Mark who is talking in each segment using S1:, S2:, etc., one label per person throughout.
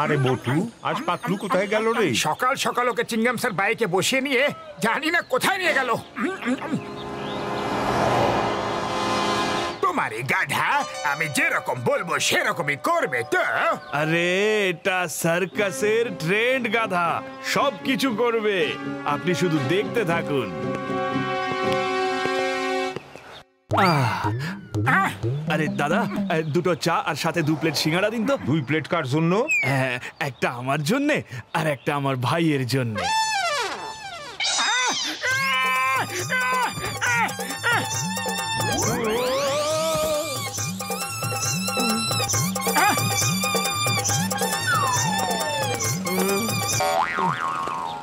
S1: আরে মোটু, আজ পাতলু কোথায় গেল রে?
S2: সকাল সকাল ওকে চিংগাম স্যার বাইকে বসিয়ে নিয়ে জানি না কোথায় নিয়ে গেল। তোমারে গাধা, আমি যেরকম বলবো সেরকমই করবে তো?
S3: আরে এটা সার্কাসের ট্রেন্ড গাধা, সবকিছু করবে, আপনি শুধু দেখতে থাকুন। আরে দাদা, দুটো চা আর সাথে 2 প্লেট সিঙ্গাড়া দিন তো।
S1: 2 প্লেট কার জন্য?
S3: একটা আমার জন্যে আর একটা আমার ভাইয়ের জন্যে।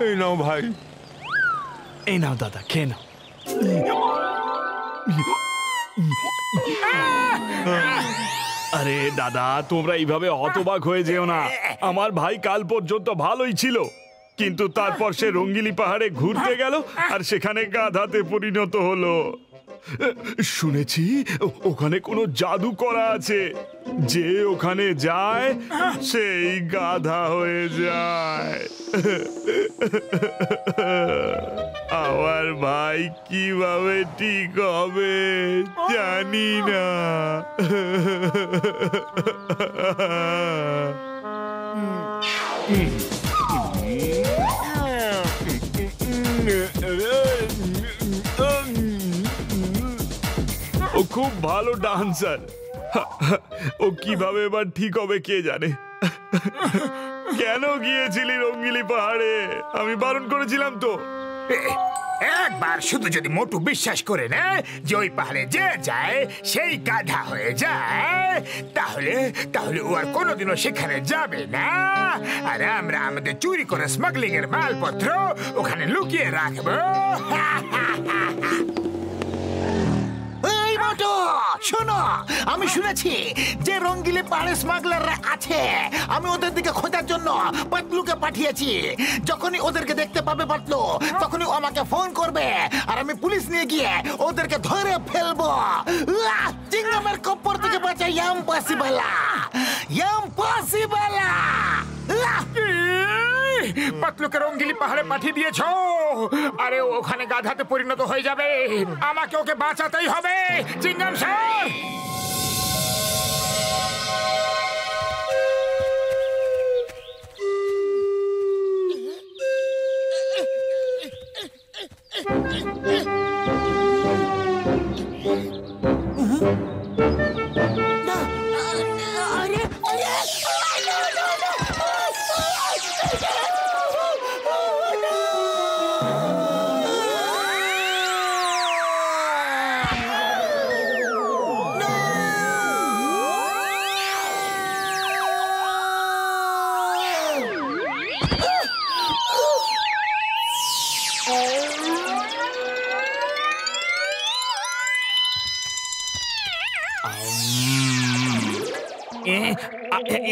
S1: এই নাও ভাই।
S3: এই নাও দাদা, খেয়ে নাও। আরে দাদা, তোমরা এইভাবে হতবাক হয়ে যেও না। আমার ভাই কাল পর্যন্ত ভালোই ছিল, কিন্তু তারপর সে রঙ্গিলি পাহাড়ে ঘুরতে গেল আর সেখানে গাধাতে পরিণত হলো। শুনেছি ওখানে কোনো জাদু করা আছে, যে ওখানে যায় সেই গাধা হয়ে যায়। আমার ভাই কিভাবে ঠিক হবে জানি না। ও খুব ভালো ডান্সার, ও কিভাবে এবার ঠিক হবে কে জানে। কেন গিয়েছিলি রঙ্গিলি পাহাড়ে? আমি বারণ করেছিলাম তো।
S2: একবার শুধু যদি মোটু বিশ্বাস করে নেয় যে ওই পাহাড়ে যে যায় সেই গাধা হয়ে যায়, তাহলে তাহলে ও আর কোনোদিনও সেখানে যাবে না। আর আমরা আমাদের চুরি করে স্মাগলিং এর মালপত্র ওখানে লুকিয়ে রাখবো।
S4: শোনো, আমি শুনেছি যে রঙ্গিলি পাহাড়ে স্মাগলাররা আছে। আমি ওদের দিকে খোঁজার জন্য পাতলুকে পাঠিয়েছি। যখনই ওদেরকে দেখতে পাবে পাতলু, তখনই আমাকে ফোন করবে আর আমি পুলিশ নিয়ে গিয়ে ওদেরকে ধরে ফেলবো। চিংগামের কপ্পর থেকে বাঁচা ইম্পসিবল, ইম্পসিবল।
S2: পাতলুকে রঙ্গিলি পাহাড়ে পাঠিয়ে দিয়েছো, আরে ওখানে গাধাতে পরিণত হয়ে যাবে। আমাকে ওকে বাঁচাতেই হবে চিংগাম স্যার।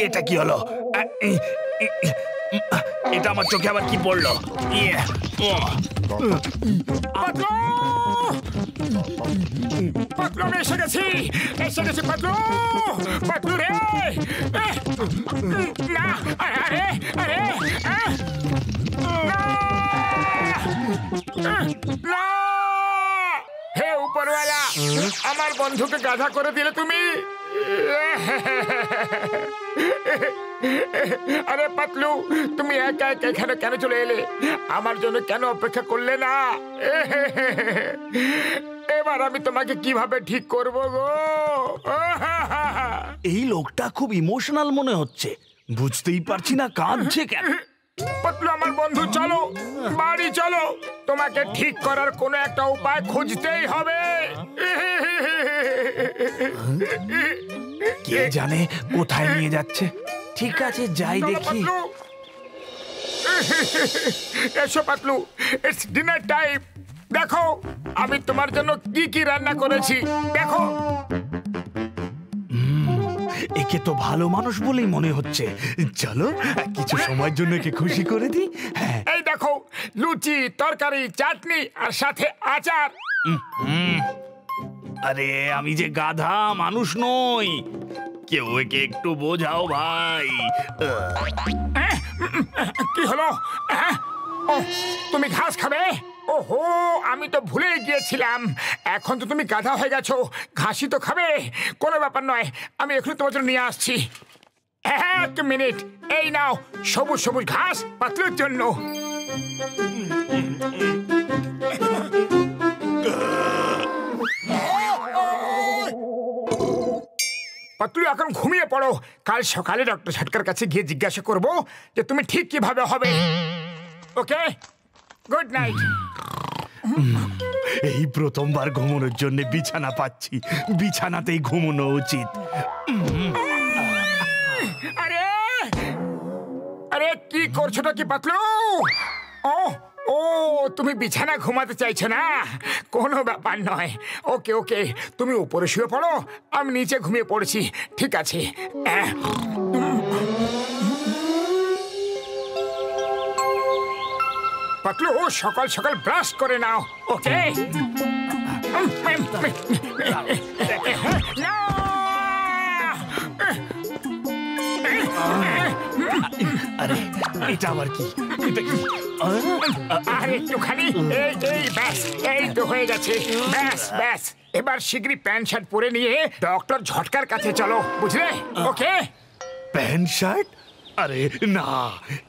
S3: এটা কি হলো? এটা আমার চোখে আবার কি পড়লো?
S2: পাতলু, আমি এসে গেছি, এসে গেছি পাতলু, পাতলু রে। না, আরে আরে না, হে উপরওয়ালা, আমার বন্ধুকে গাধা করে দিলে তুমি। আরে পাতলু, তুমি একা একা এখানে কেন চলে এলে? আমার জন্য কেন অপেক্ষা করলে না? এবার আমি তোমাকে কিভাবে ঠিক করব গো?
S3: এই লোকটা খুব ইমোশনাল মনে হচ্ছে, বুঝতেই পারছি না কাঁদছে কেন।
S2: পাতলু আমার বন্ধু, চলো বাড়ি চলো, তোমাকে ঠিক করার কোনো একটা উপায় খুঁজতেই হবে।
S3: কে জানে কোথায় নিয়ে যাচ্ছে। ঠিক আছে, যাই দেখি।
S2: এসো পাতলু, ইটস ডিনার টাইম। দেখো আমি তোমার জন্য কি কি রান্না করেছি, দেখো।
S3: একে তো ভালো মানুষ বলেই মনে হচ্ছে। চলো কিছু সময়ের জন্য একে খুশি করে দিই। হ্যাঁ,
S2: এই দেখো, লুচি, তরকারি, চাটনি আর সাথে আচার।
S3: আরে আমি যে গাধা, মানুষ নই। কেউ একে একটু বোঝাও ভাই।
S2: কি হলো? তুমি ঘাস খাবে? ওহো, আমি তো ভুলে গিয়েছিলাম। এখন তো তুমি গাধা হয়ে গেছো, ঘাসই তো খাবে। কোনো ব্যাপার নয়, আমি এখনই তোমার জন্য নিয়ে আসছি। 1 মিনিট, এই নাও সবুজ সবুজ ঘাস পাতলুর জন্য। পাতলু এখন ঘুমিয়ে পড়ো। কাল সকালে ডক্টর ঝটকার কাছে গিয়ে জিজ্ঞাসা করবো যে তুমি ঠিক কিভাবে হবে। ওকে, গুড নাইট।
S3: এই প্রথমবার ঘুমানোর জন্য বিছানা পাচ্ছি, বিছানাতেই ঘুমানো উচিত।
S2: আরে আরে কি করছোটা কি পাতলু? ও ও, তুমি বিছানা ঘুমাতে চাইছো না? কোনো ব্যাপার নয়। ওকে ওকে, তুমি উপরে শুয়ে পড়ো, আমি নিচে ঘুমিয়ে পড়েছি। ঠিক আছে। পাতলু, সকাল সকাল ব্রাশ করে নাও। ওকে।
S3: আরে এটা আবার কি? এটা কি?
S2: আর একটুখানি, এই ব্যাস, এই তো হয়ে গেছে। ব্যাস ব্যাস, এবার শীঘ্রই প্যান্ট শার্ট পরে নিয়ে ডক্টর ঝটকার কাছে চলো, বুঝলে? ওকে।
S3: Pant shirt? আরে না,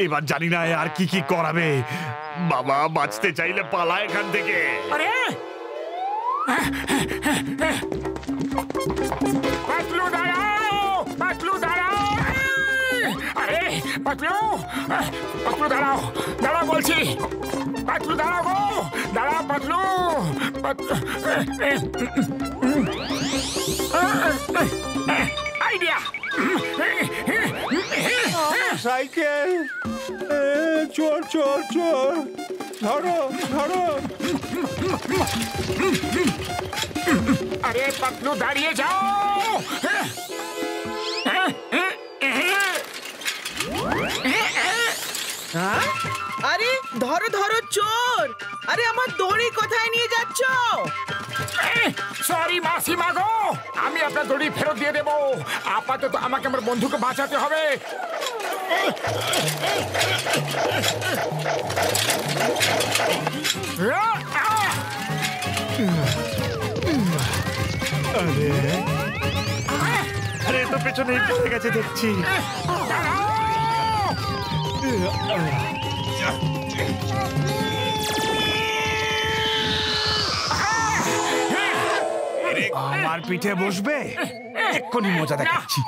S3: এবার জানি না আর কি কি করাবে। বাবা, বাঁচতে চাইলে পালা এখান থেকে।
S2: আরে পাতলু দাঁড়াও, পাতলু দাঁড়াও। আরে পাতলু, পাতলু দাঁড়াও, দাঁড়াও বলছি। পাতলু দাঁড়াও গো, দাঁড়াও পাতলু। আইডিয়া।
S1: সাইকেল, চোর চোর চোর, ধরো ধরো।
S2: আরে পাতলু দাঁড়িয়ে যাও।
S5: আরে ধরো ধরো চোর! আরে আমার দড়ি কোথায় নিয়ে যাচ্ছ?
S2: সরি মাসিমা গো, আমি আপনার দড়ি ফেরত দিয়ে দেবো। আপাতত আমাকে আমার বন্ধুকে বাঁচাতে হবে।
S3: আরে তো পেছনেই পড়ে গেছে দেখছি। আমার পিঠে বসবে, এক্ষুনি মজা দেখাচ্ছি।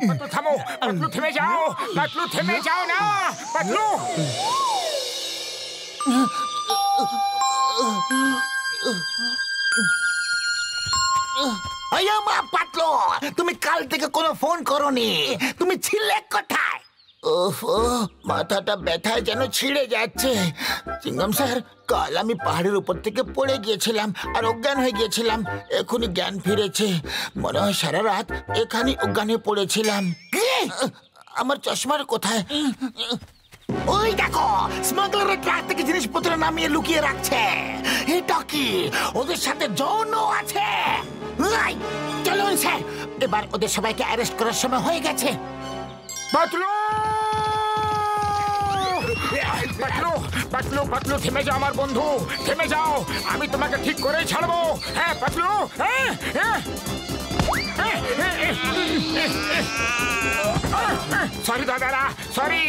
S2: পাতলু থামো, পাতলু থেমে যাও, পাতলু থেমে যাও না, পাতলু।
S4: মা পাতলু, তুমি কাল থেকে কোনো ফোন করোনি, তুমি ছিলে কোথায়? ওফো, মাথাটা ব্যথায় যেন ছিঁড়ে যাচ্ছে। চিঙ্গাম স্যার, কাল আমি পাহাড়ের উপর থেকে পড়ে গিয়েছিলাম আর অজ্ঞান হয়ে গিয়েছিলাম। এখনই জ্ঞান ফিরেছে। মনে হয় সারা রাত এখানে অজ্ঞান হয়ে পড়েছিলাম। আমার চশমার কোথায়? ওই দেখো, স্মাগলাররা ট্রাক থেকে জিনিসপত্র নামিয়ে লুকিয়ে রাখছে। এটা কি ওদের সাথে যৌন আছে? চলুন স্যার, এবার ওদের সবাইকে অ্যারেস্ট করার সময় হয়ে গেছে।
S2: পাতলু, পাতলু, পাতলু, পাতলু থেমে যাও আমার বন্ধু, থেমে যাও। আমি তোমাকে ঠিক করেই ছাড়বো। হ্যাঁ পাতলু, হ্যাঁ হ্যাঁ। সরি দাদারা, সরি।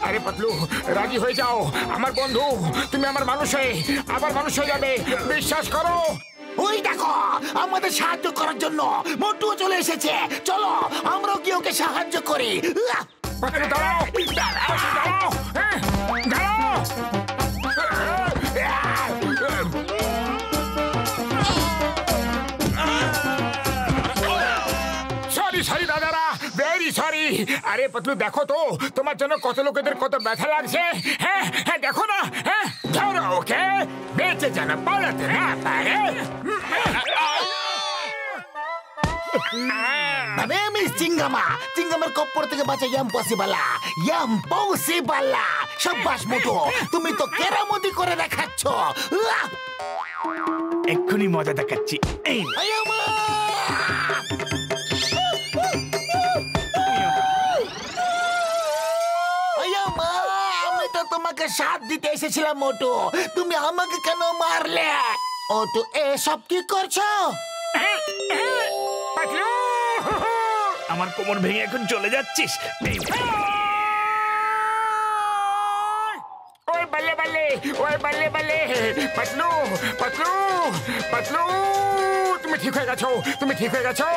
S2: আরে পাতলু, রাজি হয়ে যাও আমার বন্ধু। তুমি আমার মানুষ হয়ে আবার মানুষ হয়ে যাবে, বিশ্বাস করো।
S4: ওই দেখো, আমাদের সাহায্য করার জন্য মোটুও চলে এসেছে। চলো আমরাও কি ওকে সাহায্য করি।
S2: পাতলু দাঁড়াও, দাঁড়াও, দাঁড়াও, দাঁড়াও। সরি সরি দাদারা, ভেরি সরি। আরে পাতলু দেখো তো, তোমার জন্য কত লোকেদের কত ব্যথা লাগছে। হ্যাঁ হ্যাঁ, দেখো না। হ্যাঁ, ধরো ওকে, বেঁচে যেন পালাতে না পারে।
S4: মিস চিঙ্গামা, চিঙ্গামের কপ্পর থেকে বাঁচা ইম্পসিবল, ইম্পসিবল। সাব্বাস মোটু, তুমি তো কেরামতি করে দেখাচ্ছ।
S3: এক্ষুনি মজা দেখাচ্ছি। এই
S4: তোমাকে সাথ দিতে এসেছিলাম মোটু, তুমি আমাকে কেন মারলে? মোটু এসব কি করছো?
S2: পাতলু!
S3: আমার কোমর ভেঙে এখন চলে যাচ্ছিস?
S2: ওই বল্লে বল্লে, ওই বল্লে বল্লে, পাতলু পাতলু পাতলু, তুমি ঠিক হয়ে গেছো, তুমি ঠিক হয়ে গেছো।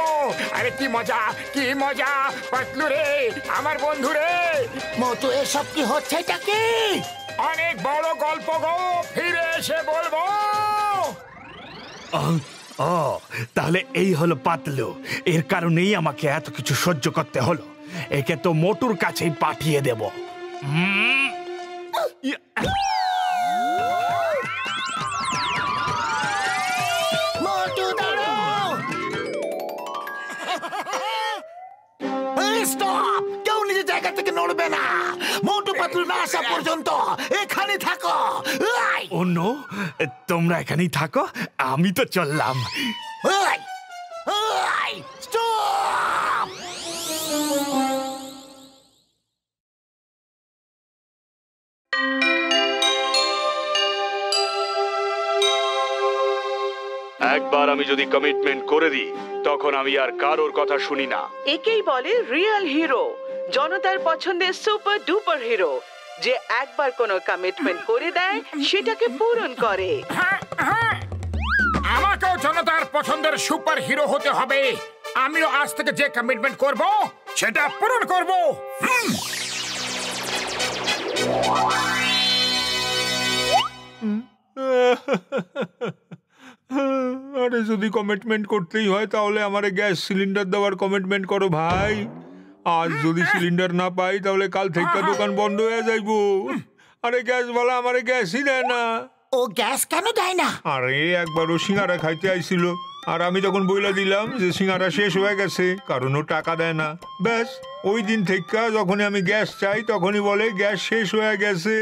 S2: আরে কি মজা, কি মজা পাতলু রে, আমার বন্ধু রে।
S4: মোটু এসব কি হচ্ছে? এটা কি?
S2: অনেক বড় গল্প গো, ফিরে এসে বলবো।
S3: ও তাহলে এই হলো পাতলু, এর কারণেই আমাকে এত কিছু সহ্য করতে হলো। একে তো মোটুর কাছেই পাঠিয়ে দেব।
S4: মোটু দাঁড়াও! স্টপ! কেউ নিজের জায়গা থেকে নড়বে না। মোটু পাতলু না আসা পর্যন্ত এখানে থাকো।
S3: ও নো, তোমরা এখানেই থাকো, আমি তো চললাম।
S4: স্টপ!
S3: একবার আমি যদি কমিটমেন্ট করে দিই তখন আমি আর কারোর কথা শুনি না।
S5: একেই বলে রিয়েল হিরো, জনতার পছন্দের সুপার ডুপার হিরো, যে একবার কোনো কমিটমেন্ট করে দেয় সেটাকে পূরণ করে।
S2: আমাকেও জনতার পছন্দের সুপার হিরো হতে হবে। আমিও আজ থেকে যে কমিটমেন্ট করব সেটা পূরণ করব।
S1: আরে যদি কমিটমেন্ট করতেই হয় তাহলে আমারে গ্যাস সিলিন্ডার দেওয়ার কমিটমেন্ট করো ভাই। আজ যদি সিলিন্ডার না পাই তাহলে কাল থেকে দোকান বন্ধ হয়ে যাইবো। আরে গ্যাসওয়ালা আমারে গ্যাসই দেয় না।
S4: ও গ্যাস কেন দেয় না?
S1: আরে একবারও সিঙ্গারা খাইতে আইছিল, আর আমি তখন বইলা দিলাম যে সিঙ্গারা শেষ হয়ে গেছে, কারণ ও টাকা দেয় না। ব্যাস ওই দিন থেকে যখনই আমি গ্যাস চাই তখনই বলে গ্যাস শেষ হয়ে গেছে।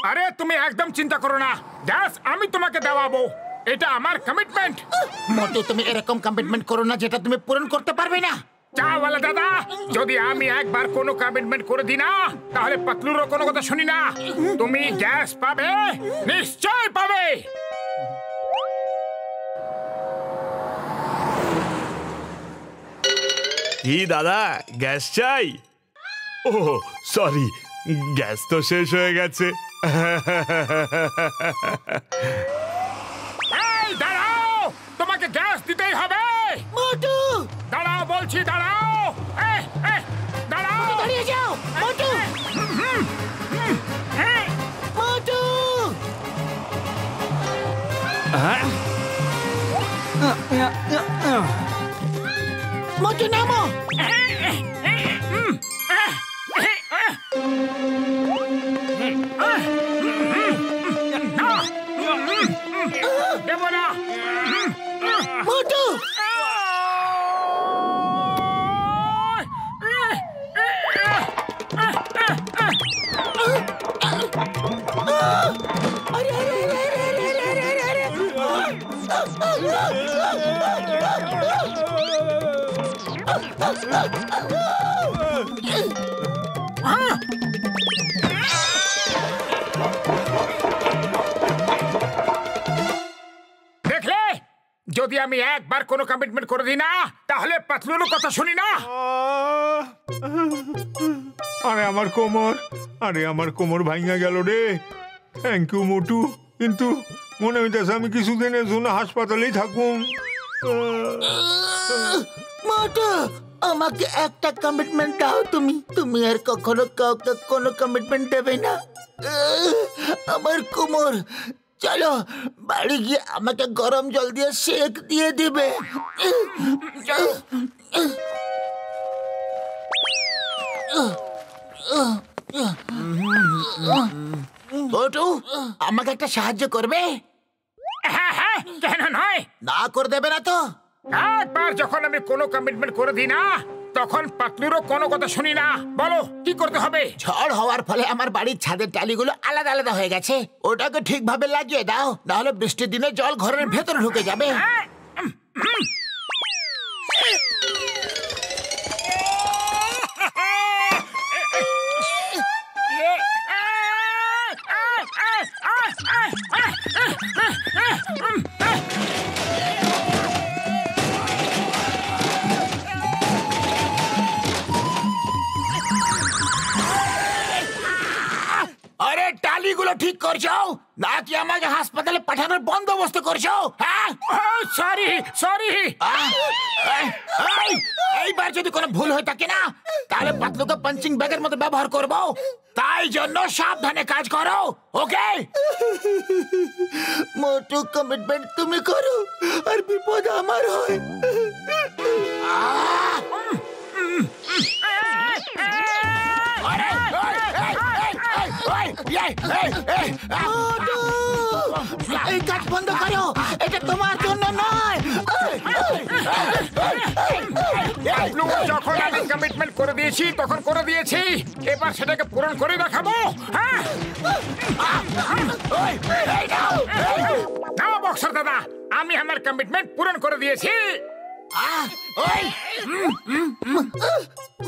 S2: আরে তুমি একদম চিন্তা করো না, গ্যাস আমি তোমাকে দেওয়াবো, এটা আমার কমিটমেন্ট।
S4: মোটু তুমি এরকম কমিটমেন্ট করো না যেটা তুমি পূরণ করতে পারবে না।
S2: চাওয়ালা দাদা, যদি আমি একবার কোনো কমিটমেন্ট করে দিই না তাহলে পাতলুরও কোনো কথা শুনি না। তুমি গ্যাস পাবে, নিশ্চয় পাবে।
S3: কি দাদা, গ্যাস চাই? ও সরি, গ্যাস তো শেষ হয়ে গেছে।
S2: এই দাঁড়াও, তোমাকে গ্যাস দিতেই হবে।
S4: মোটু
S2: দাঁড়াও বলছি, দাঁড়াও। দাঁড়াও,
S4: দাঁড়িয়ে যাও। মোটু মোটু মোটু নামো।
S2: দেবো না।
S4: মোটু
S2: দেখলে, যদি আমি একবার কোনো কমিটমেন্ট করে দিই না তাহলে পাতলুরও কথা শুনি না।
S1: আরে আমার কোমর, আরে আমার কোমর ভাঙা গেল রে। থ্যাংক ইউ মোটু, কিন্তু মনে হইতেছে আমি কিছুদিনের জন্য হাসপাতালেই থাকুম।
S4: মোটু আমাকে একটা কমিটমেন্ট দাও। তুমি আর কখনো কাউকে কোনো কমিটমেন্ট দেবে না। আমার কোমর, চলো বাড়ি গিয়ে আমাকে গরম জল দিয়ে সেক দিয়ে দিবে। মোটু আমাকে একটা সাহায্য করবে?
S2: হ্যাঁ হ্যাঁ, কেন নয়।
S4: না করে দেবে না তো?
S2: একবার যখন আমি কোনো কমিটমেন্ট করে দিই না তখন পাতলুরও কোনো কথা শুনি না। বলো কি করতে হবে?
S4: ঝড় হওয়ার ফলে আমার বাড়ির ছাদের টালিগুলো আলাদা আলাদা হয়ে গেছে, ওটাকে ঠিকভাবে লাগিয়ে দাও, নাহলে বৃষ্টির দিনে জল ঘরের ভেতরে ঢুকে যাবে। বসো। হ্যাঁ,
S2: সরি সরি।
S4: এইবার যদি কোনো ভুল হয়ে থাকে না তাহলে পাতলুকে পাঞ্চিং ব্যাগের মতো ব্যবহার করব, তাই জন্য সাবধানে কাজ করো, ওকে? মোটু কমিটমেন্ট তুমি করো আর বিপদ আমার হয়। এই কাজ বন্ধ করো, এটা তোমার জন্য নয়।
S2: যখন আমি কমিটমেন্ট করে দিয়েছি তখন করে দিয়েছি, এবার সেটাকে পূরণ করে দেখাবো। না বক্সার দাদা, আমি আমার কমিটমেন্ট পূরণ করে দিয়েছি।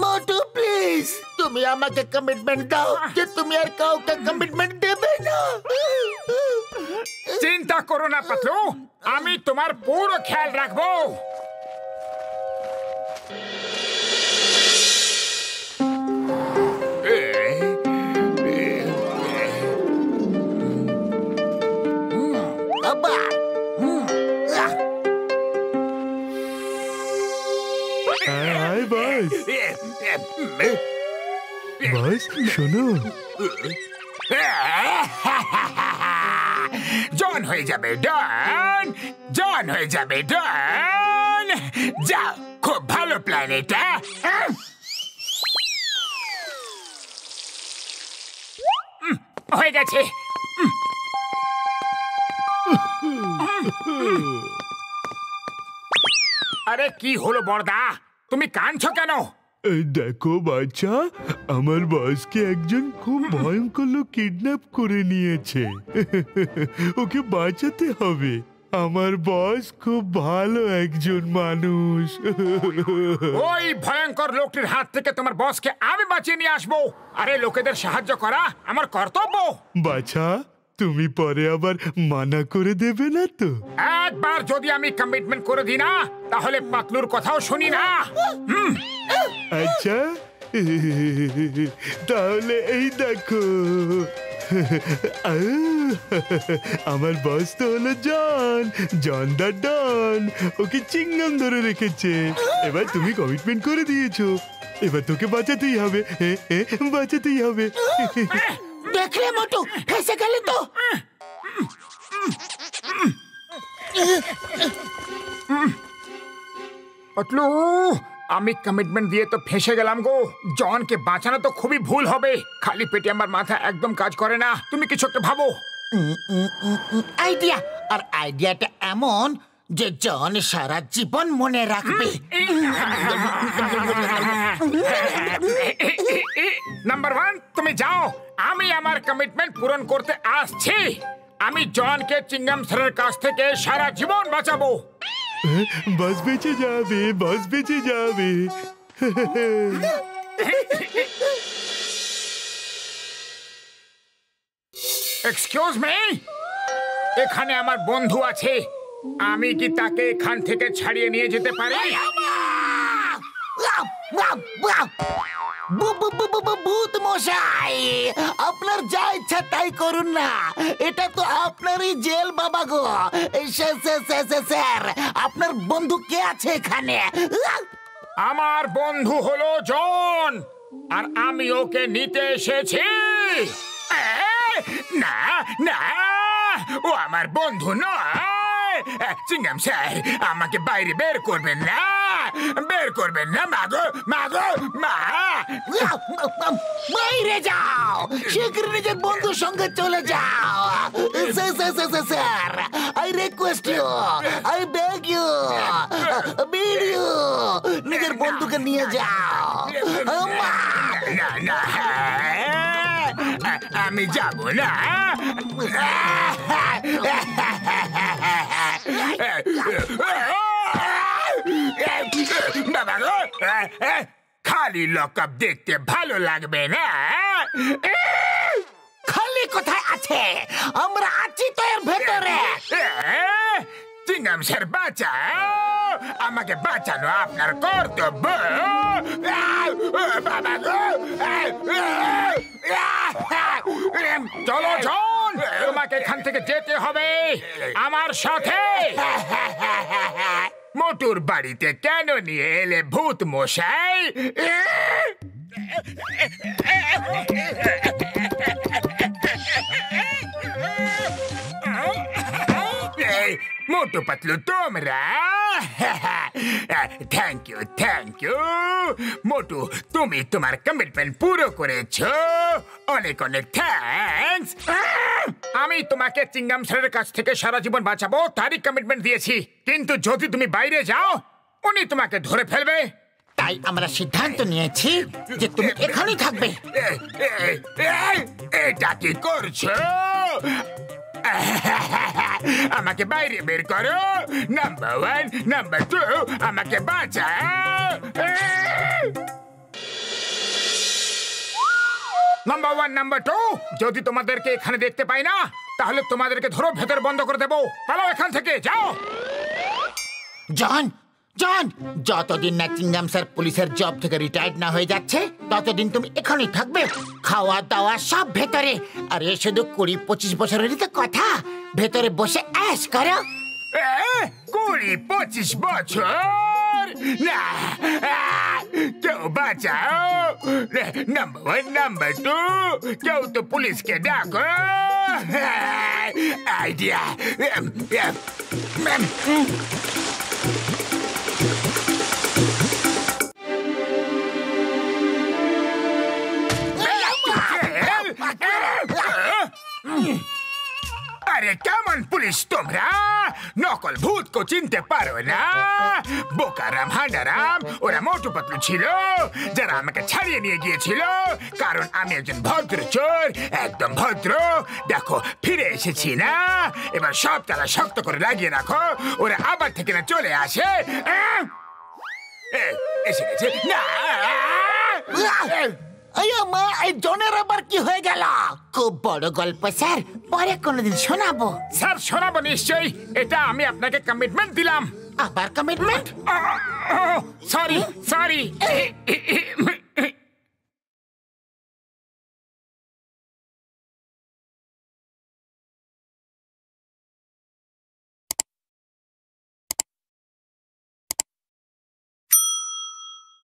S4: মোটু প্লিজ, তুমি আমাকে কমিটমেন্ট দাও যে তুমি আর কাউকে কমিটমেন্ট দেবে না।
S2: চিন্তা করো না পাতলু, আমি তোমার পুরো খেয়াল রাখবো।
S3: বস শোনো,
S2: জন হয়ে যাবে ডন, জন হয়ে যাবে ডন। যাও, খুব ভালো প্ল্যান এটা। হয়ে গেছে। আরে কি হলো বড়দা, তুমি কাঁদছো কেন?
S3: দেখো বাচ্চা, আমার বসকে একজন খুব ভয়ঙ্কর লোক কিডন্যাপ করে নিয়েছে। ওকে বাঁচাতে হবে। আমার বস খুব ভালো একজন মানুষ।
S2: ওই ভয়ঙ্কর লোকটির হাত থেকে তোমার বসকে আমি বাঁচিয়ে নিয়ে আসবো। আরে লোকেদের সাহায্য করা আমার কর্তব্য।
S3: বাছা, তুমি পরে আবার মানা করে দেবে না তো?
S2: একবার যদি আমি কমিটমেন্ট করে দিই না তাহলে পাতলুর কথাও শুনি না।
S3: আচ্ছা, তাহলে এই দেখো, আমার বস তো হলো জন, জন দা ডন। ওকে চিংগাম ধরে রেখেছে। এবার তুমি কমিটমেন্ট করে দিয়েছো, এবার তোকে বাঁচাতেই হবে, বাঁচাতেই হবে।
S4: দেখলে মোটু, ফেসে গেলে তো।
S2: পাতলু, আমি কমিটমেন্ট দিয়ে তো ফেসে গেলাম গো। জনকে বাঁচানো তো খুবই ভুল হবে। খালি পেটে আমার মাথা একদম কাজ করে না। তুমি কিছু একটা ভাবো।
S4: আইডিয়া, আর আইডিয়াটা এমন যে জন সারা জীবন মনে রাখবে।
S2: নাম্বার 1, তুমি যাও, আমি আমার কমিটমেন্ট পূরণ করতে আসছি। আমি জনকে চিংগাম স্যারের কাছ থেকে সারা জীবন বাঁচাবো।
S3: বস বেঁচে যাবে, বস বেঁচে যাবে।
S2: এক্সকিউজ মি, এখানে আমার বন্ধু আছে, আমি কি তাকে এখান থেকে ছাড়িয়ে নিয়ে যেতে পারি?
S4: ভূত মশাই, আপনার যা ইচ্ছা তাই করুন না, এটা তো আপনারই জেল বাবা গো। স্যার, আপনার বন্ধু কে আছে এখানে?
S2: আমার বন্ধু হলো জন, আর আমি ওকে নিতে এসেছি। না না, ও আমার বন্ধু নয়। চিংগাম স্যার, আমাকে বাইরে বের করবেন না, বের করবেন না। মাগো মাগো মা,
S4: বাইরে যাও, শীঘ্র নিজের বন্ধুর সঙ্গে চলে যাও। Sir, I request you, I beg you, bid you, নিজের বন্ধুকে নিয়ে যাও।
S2: না না, আমি যাব না। বাবা গো, খালি লকআপ দেখতে ভালো লাগবে না।
S4: খালি কোথায় আছে? আমরা আছি তো এর ভেতরে।
S2: চিংগাম স্যার, বাঁচাও, আমাকে বাঁচানো আপনার কর্তব্য। বাবা গো, চলো জন, জন তোমাকে এখান থেকে যেতে হবে আমার সাথে। মোটুর বাড়িতে কেন নিয়ে এলে ভূত মশাই? মোটু পাতলু তোমরা? থ্যাংক ইউ মোটু, তুমি তোমার কমিটমেন্ট পুরো করেছো, অনেক অনেক থ্যাঙ্কস। আমি তোমাকে চিংগাম স্যারের কাছ থেকে সারা জীবন বাঁচাবো তারই কমিটমেন্ট দিয়েছি, কিন্তু যদি তুমি বাইরে যাও উনি তোমাকে ধরে ফেলবে।
S4: তাই আমরা সিদ্ধান্ত নিয়েছি যে তুমি এখানেই থাকবে।
S2: এটা কি করছো? আমাকে বাইরে বের করো। নাম্বার 1, নাম্বার 2, আমাকে বাঁচাও। নাম্বার 1, নাম্বার 2, যদি তোমাদেরকে এখানে দেখতে পাই না তাহলে তোমাদেরকে ধরো ভেতর বন্ধ করে দেবো। পালাও এখান থেকে, যাও।
S4: জন জন, যতদিন না চিংগাম স্যার পুলিশের জব থেকে রিটায়ার্ড না হয়ে যাচ্ছে ততদিন তুমি এখানেই থাকবে। খাওয়া দাওয়া সব ভেতরে। আর এ শুধু 20-25 বছরেরই তো কথা। ভেতরে বসে অ্যাশ করো।
S2: 20-25 বছর না, কেউ বাঁচাও। নাম্বার 1, নাম্বার 2, কেউ তো পুলিশকে ডাকো। আইডিয়া। আরে কেমন পুলিশ তোমরা? নকল ভূত কো চিনতে পারো না? বোকারাম হান্ডারাম ওরা মোটু পাতলু ছিল যারা আমাকে ছাড়িয়ে নিয়ে গিয়েছিল, কারণ আমি একজন ভদ্র চোর, একদম ভদ্র। দেখো ফিরে এসেছি না, এবার সব তালা শক্ত করে লাগিয়ে রাখো, ওরা আবার থেকে না চলে আসে। এসে গেছে না।
S4: মা, এই জনের আবার কি হয়ে গেল? খুব বড় গল্প স্যার, পরে কোনোদিন শোনাবো।
S2: স্যার শোনাবো নিশ্চয়ই, এটা আমি আপনাকে কমিটমেন্ট দিলাম।
S4: আবার কমিটমেন্ট?
S2: সরি